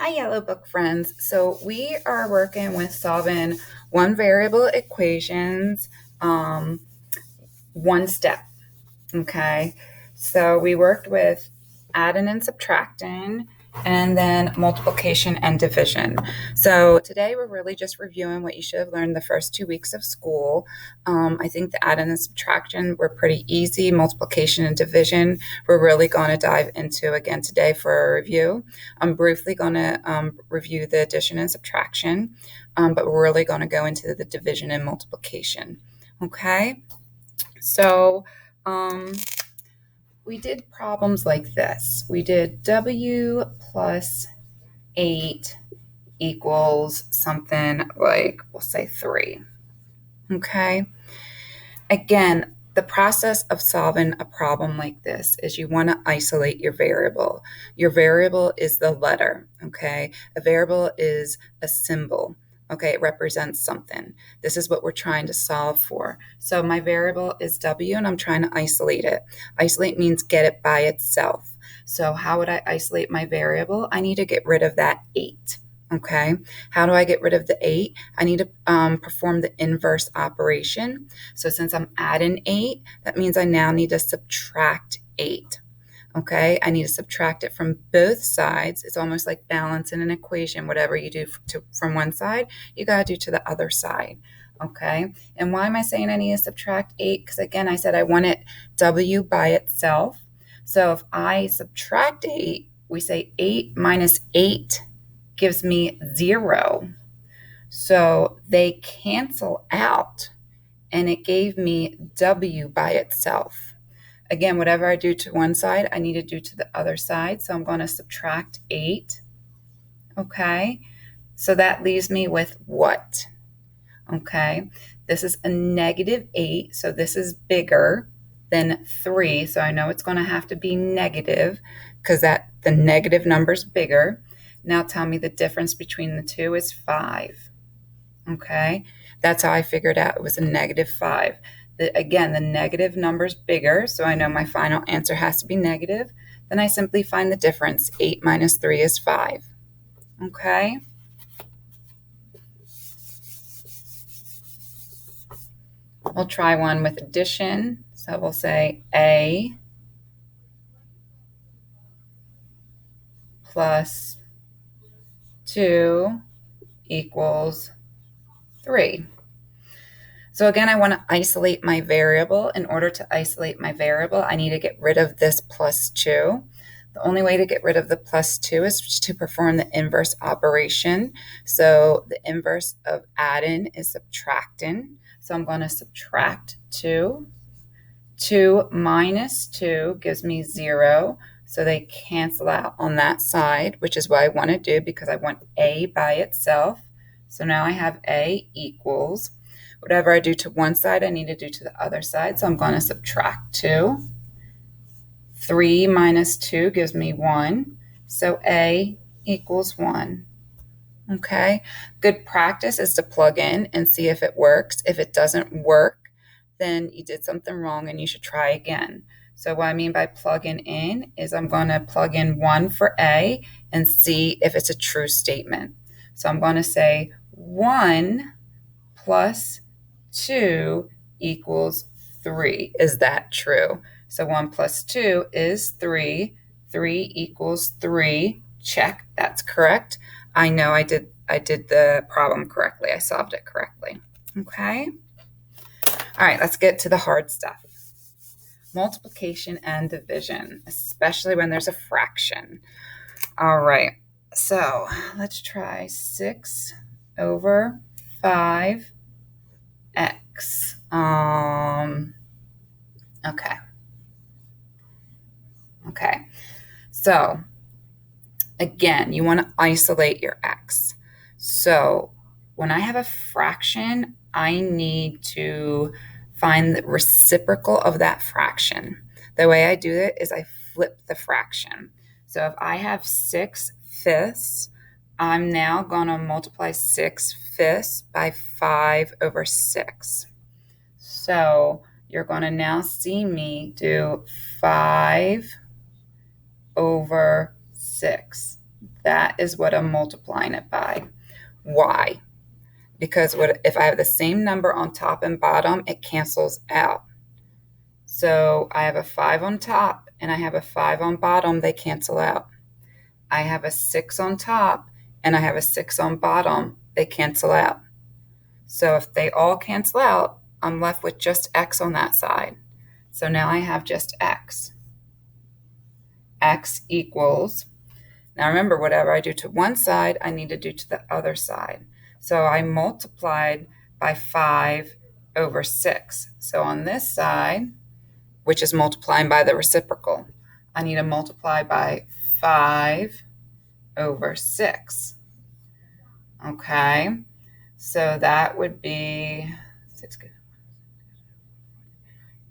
Hi, Yellow Book friends. So we are working with solving one variable equations, um, one step. Okay. So we worked with adding and subtracting and then multiplication and division. So today we're really just reviewing what you should have learned the first 2 weeks of school. I think the adding and subtraction were pretty easy. Multiplication and division we're really going to dive into again today for a review. I'm briefly going to review the addition and subtraction, but we're really going to go into the division and multiplication. Okay. So um, we did problems like this. We did W plus 8 equals something like, we'll say 3. Okay. Again, the process of solving a problem like this is you want to isolate your variable. Your variable is the letter, okay? A variable is a symbol, okay? It represents something. This is what we're trying to solve for. So my variable is W and I'm trying to isolate it. Isolate means get it by itself. So how would I isolate my variable? I need to get rid of that 8. Okay, how do I get rid of the 8? I need to perform the inverse operation. So since I'm adding 8, that means I now need to subtract 8. Okay, I need to subtract it from both sides. It's almost like balancing an equation. Whatever you do from one side, you got to do to the other side. Okay, and why am I saying I need to subtract 8? Because again, I said I want it W by itself. So if I subtract 8, we say 8 minus 8 gives me 0. So they cancel out and it gave me W by itself. Again, whatever I do to one side, I need to do to the other side. So I'm going to subtract 8. Okay. So that leaves me with what? Okay. This is a negative 8. So this is bigger than 3. So I know it's going to have to be negative because the negative number's bigger. Now tell me the difference between the two is 5. Okay, that's how I figured out it was a negative 5. Again, the negative number's bigger, so I know my final answer has to be negative. Then I simply find the difference. 8 minus 3 is 5. Okay. We'll try one with addition. So we'll say A plus 2 equals 3. So again, I want to isolate my variable. In order to isolate my variable, I need to get rid of this plus 2. The only way to get rid of the plus 2 is to perform the inverse operation. So the inverse of adding is subtracting. So I'm going to subtract 2. 2 minus 2 gives me 0. So they cancel out on that side, which is what I want to do because I want A by itself. So now I have A equals, whatever I do to one side, I need to do to the other side. So I'm going to subtract 2. 3 minus 2 gives me 1. So A equals 1. Okay. Good practice is to plug in and see if it works. If it doesn't work, then you did something wrong and you should try again. So what I mean by plugging in is I'm going to plug in 1 for A and see if it's a true statement. So I'm going to say 1 plus 2 equals 3. Is that true? So 1 plus 2 is 3. 3 equals 3. Check. That's correct. I know I did the problem correctly. I solved it correctly. Okay. All right, let's get to the hard stuff. Multiplication and division, especially when there's a fraction. All right. So let's try 6 over 5 x. Okay. Okay. So again, you want to isolate your x. So when I have a fraction, I need to find the reciprocal of that fraction. The way I do it is I flip the fraction. So if I have 6/5, I'm now going to multiply 6/5 by 5 over 6. So you're going to now see me do 5 over 6. That is what I'm multiplying it by. Why? Because if I have the same number on top and bottom, it cancels out. So I have a 5 on top and I have a 5 on bottom, they cancel out. I have a 6 on top and I have a 6 on bottom, they cancel out. So if they all cancel out, I'm left with just x on that side. So now I have just x. X equals, now remember, whatever I do to one side, I need to do to the other side. So I multiplied by 5 over 6. So on this side, which is multiplying by the reciprocal, I need to multiply by 5 over 6. Okay, so that would be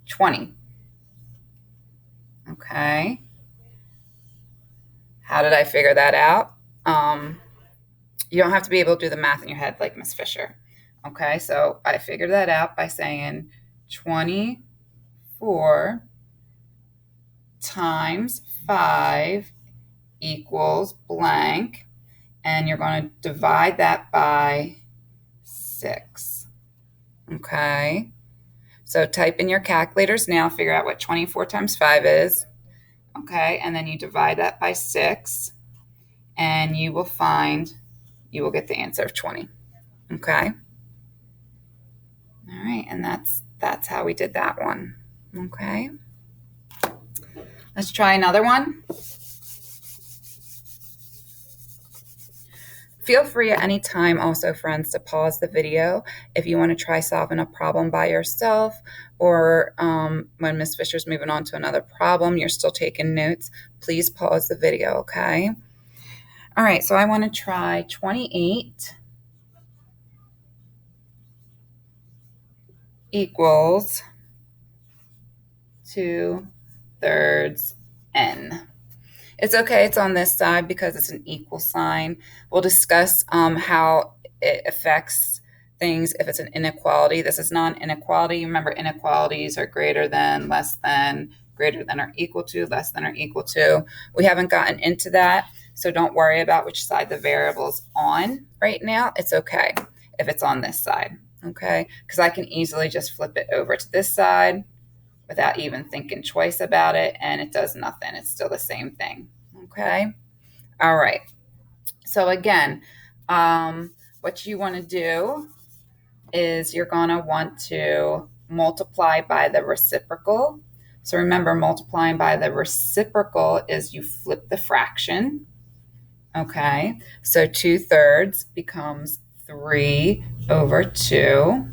20. Okay, how did I figure that out? You don't have to be able to do the math in your head like Miss Fisher. Okay, so I figured that out by saying 24 times 5 equals blank, and you're going to divide that by 6. Okay, so type in your calculators now, figure out what 24 times 5 is. Okay, and then you divide that by 6, and you will get the answer of 20. Okay. All right, and that's how we did that one. Okay. Let's try another one. Feel free at any time also, friends, to pause the video if you want to try solving a problem by yourself, or when Ms. Fisher's moving on to another problem, you're still taking notes, please pause the video, okay? All right, so I want to try 28 equals 2/3 n. It's okay, it's on this side because it's an equal sign. We'll discuss how it affects things if it's an inequality. This is not an inequality. Remember, inequalities are greater than, less than, greater than or equal to, less than or equal to. We haven't gotten into that, so don't worry about which side the variable's on right now. It's okay if it's on this side, okay? Because I can easily just flip it over to this side without even thinking twice about it, and it does nothing. It's still the same thing, okay? All right. So again, what you want to do is you're going to want to multiply by the reciprocal. So remember, multiplying by the reciprocal is you flip the fraction, okay? So 2/3 becomes 3/2,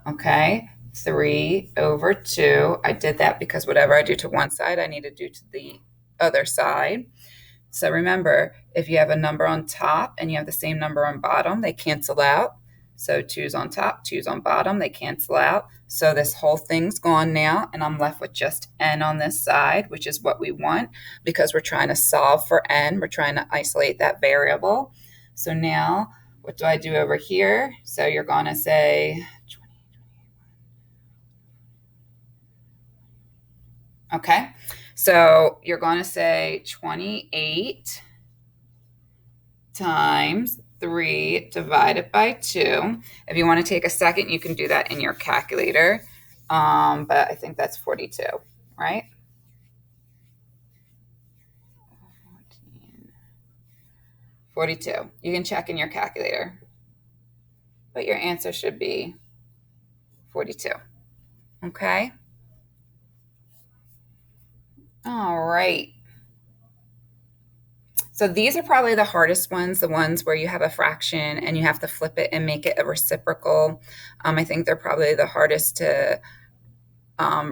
okay? 3/2. I did that because whatever I do to one side, I need to do to the other side. So remember, if you have a number on top and you have the same number on bottom, they cancel out. So 2's on top, 2's on bottom, they cancel out. So this whole thing's gone now, and I'm left with just n on this side, which is what we want because we're trying to solve for n. We're trying to isolate that variable. So now, what do I do over here? So you're going to say, okay, so you're going to say 28 times 3 divided by 2. If you want to take a second, you can do that in your calculator, but I think that's 42, right? 42. You can check in your calculator, but your answer should be 42, okay? All right. So these are probably the hardest ones, the ones where you have a fraction and you have to flip it and make it a reciprocal. I think they're probably the hardest to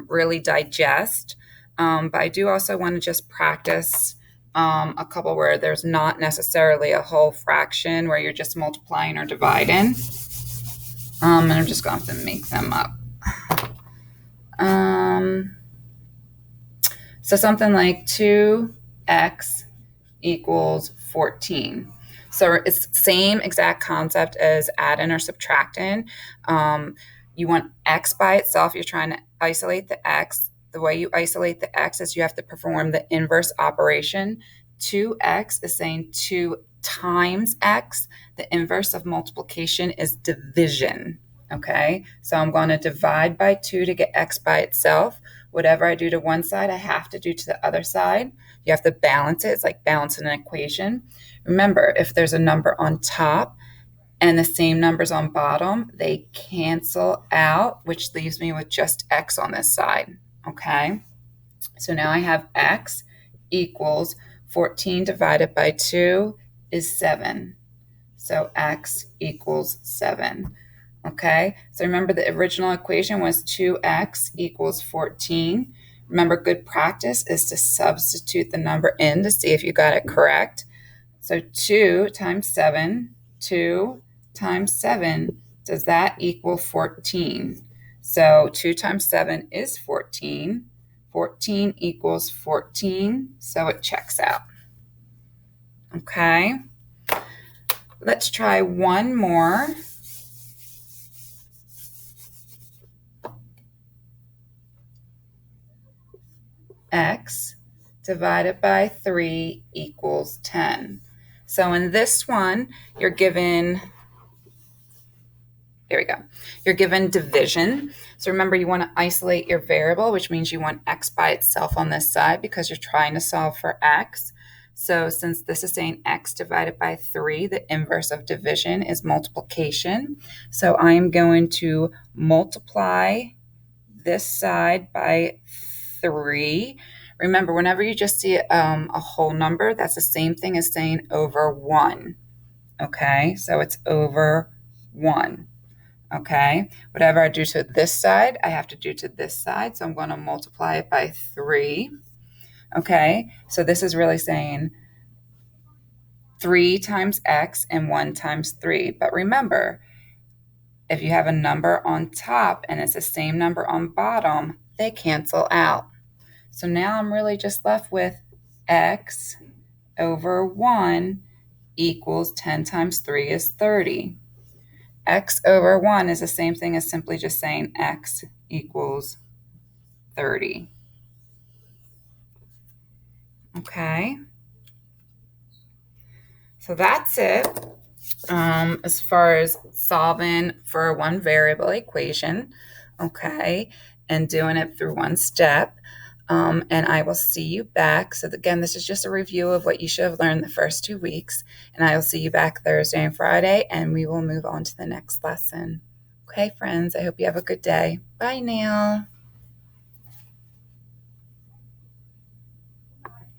really digest. But I do also want to just practice a couple where there's not necessarily a whole fraction where you're just multiplying or dividing. And I'm just going to have to make them up. So something like 2x equals 14. So it's the same exact concept as adding or subtracting. You want x by itself. You're trying to isolate the x. The way you isolate the x is you have to perform the inverse operation 2x is saying 2 times x. The inverse of multiplication is division. Okay, so I'm going to divide by 2 to get x by itself. Whatever I do to one side, I have to do to the other side. You have to balance it. It's like balancing an equation. Remember, if there's a number on top and the same numbers on bottom, they cancel out, which leaves me with just x on this side. Okay, so now I have x equals 14 divided by 2 is 7. So x equals 7. Okay, so remember the original equation was 2x equals 14. Remember, good practice is to substitute the number in to see if you got it correct. So 2 times 7, 2 times 7, does that equal 14? So 2 times 7 is 14. 14 equals 14, so it checks out. Okay, let's try one more. X divided by 3 equals 10. So in this one, you're given, there we go, you're given division. So remember, you want to isolate your variable, which means you want x by itself on this side because you're trying to solve for x. So since this is saying x divided by 3, the inverse of division is multiplication. So I'm going to multiply this side by 3. Remember, whenever you just see a whole number, that's the same thing as saying over 1. Okay, so it's over 1. Okay, whatever I do to this side, I have to do to this side. So I'm going to multiply it by 3. Okay, so this is really saying 3 times x and 1 times 3. But remember, if you have a number on top and it's the same number on bottom, they cancel out. So now I'm really just left with x over 1 equals 10 times 3 is 30. X over 1 is the same thing as simply just saying x equals 30. Okay. So that's it as far as solving for one variable equation. Okay. And doing it through one step. And I will see you back. So again, this is just a review of what you should have learned the first 2 weeks. And I will see you back Thursday and Friday, and we will move on to the next lesson. Okay, friends, I hope you have a good day. Bye now.